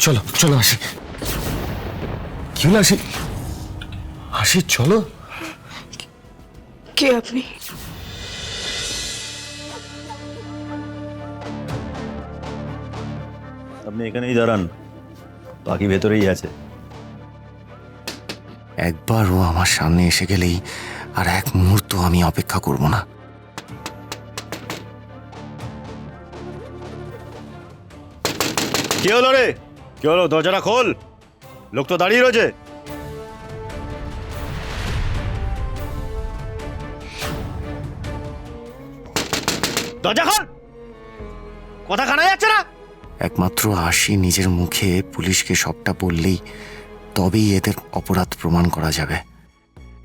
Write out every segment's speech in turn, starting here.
চলো চলো আসি। কি হলো আসি? আসি চলো। কে আপনি? আপনি এখানেই দাঁড়ান, বাকি ভেতরেই আছে। একবার ও আমার সামনে এসে গেলেই আর এক মুহূর্ত আমি অপেক্ষা করব না। কি হলো রে? কি হলো? দরজাটা খোল, লোক তো দাঁড়িয়ে রয়েছে। দরজা খোল, কথা কানা যাচ্ছে না? একমাত্র আশি নিজের মুখে পুলিশকে সবটা বললেই তবেই এদের অপরাধ প্রমাণ করা যাবে।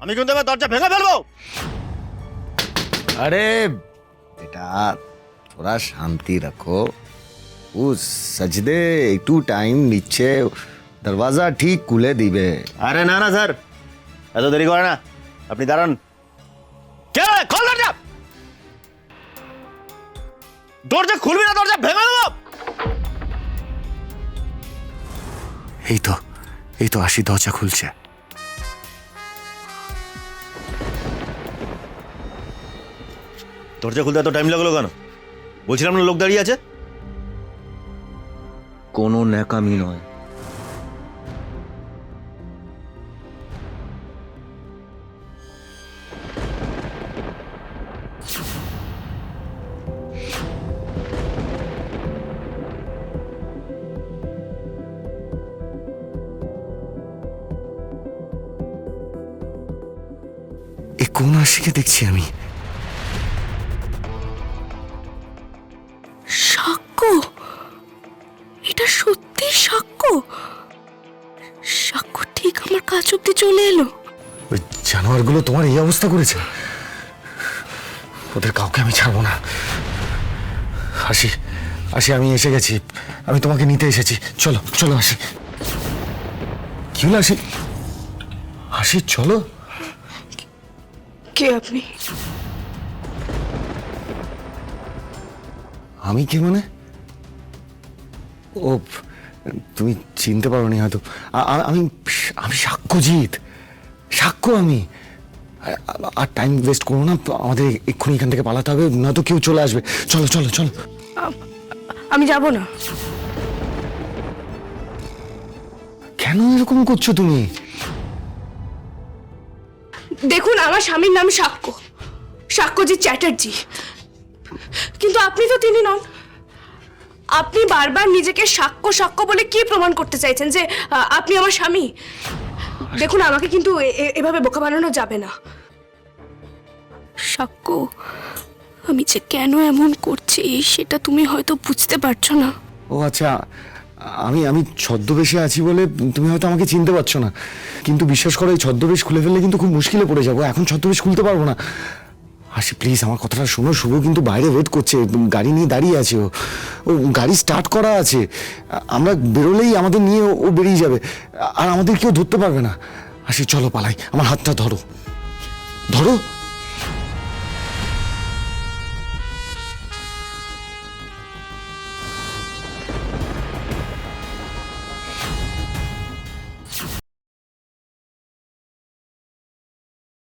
আমি কিন্তু এবার দরজা ভেঙে ফেলবো। अरे बेटा थोड़ा शांति रखो। ও সজদে একটু টাইম নিচ্ছে, দরওয়াজা ঠিক খুলে দিবে। আরে না না স্যার, এত দেরি করে না, আপনি দাঁড়ান। কে রে? খোল দরজা। দরজা খুলবি না, দরজা ভেঙে দেবো। এই তো আশি দরজা খুলছে। দরজা খুলতে এত টাইম লাগলো কেন? বলছিলাম না লোক দাঁড়িয়ে আছে। কোনো ন্যাকামি নয়। এ কোন আশিকে দেখছি আমি? সাক্ষ্য? এটা সত্যি সাক্ষ্য? সাক্ষ্য ঠিক আমার কাছ অব্দি চলে এলো। ওই জানোয়ারগুলো তোমার এই অবস্থা করেছে। ওদের কাউকে আমি ছাড়বো না। আসি আসি, আমি এসে গেছি, আমি তোমাকে নিতে এসেছি। চলো চলো আসি। কি হলো আসি? আসি চলো। কে আপনি? আমি কে মানে? ও, তুমি চিনতে পারোনি হয়তো। আমি আমি সাক্ষ্যজিৎ, সাক্ষ্য আমি। আর টাইম ওয়েস্ট করো না, আমাদের এক্ষুনি এখান থেকে পালাতে হবে, নয়তো কেউ চলে আসবে। চলো চলো চলো। আমি যাব না। কেন এরকম করছো তুমি? দেখুন, আমার স্বামীর নাম সাক্ষ্য, সাক্ষ্যজিৎ চ্যাটার্জি। কিন্তু আপনি তো তিনি নন। আপনি বারবার নিজেকে সাক্ষ্য সাক্ষ্য বলে কি প্রমাণ করতে চাইছেন যে আপনি আমার স্বামী? দেখুন, আমাকে কিন্তু এভাবে বোকা বানানো যাবে না। সাক্ষ্য, আমি যে কেন এমন করছি সেটা তুমি হয়তো বুঝতে পারছো না। ও আচ্ছা, আমি ছদ্মবেশে আছি বলে তুমি হয়তো আমাকে চিনতে পারছো না, কিন্তু বিশ্বাস করো এই ছদ্মবেশ খুলে ফেললে কিন্তু খুব মুশকিলে পড়ে যাবো। এখন ছদ্মবেশ খুলতে পারবো না। আসি প্লিজ, আমার কথাটা শোনো। শুভ কিন্তু বাইরে ওয়েট করছে, গাড়ি নিয়ে দাঁড়িয়ে আছে। ও গাড়ি স্টার্ট করা আছে, আমরা বেরোলেই আমাদের নিয়ে ও বেরিয়ে যাবে, আর আমাদের কেউ ধরতে পারবে না। আসি চলো পালাই, আমার হাতটা ধরো ধরো।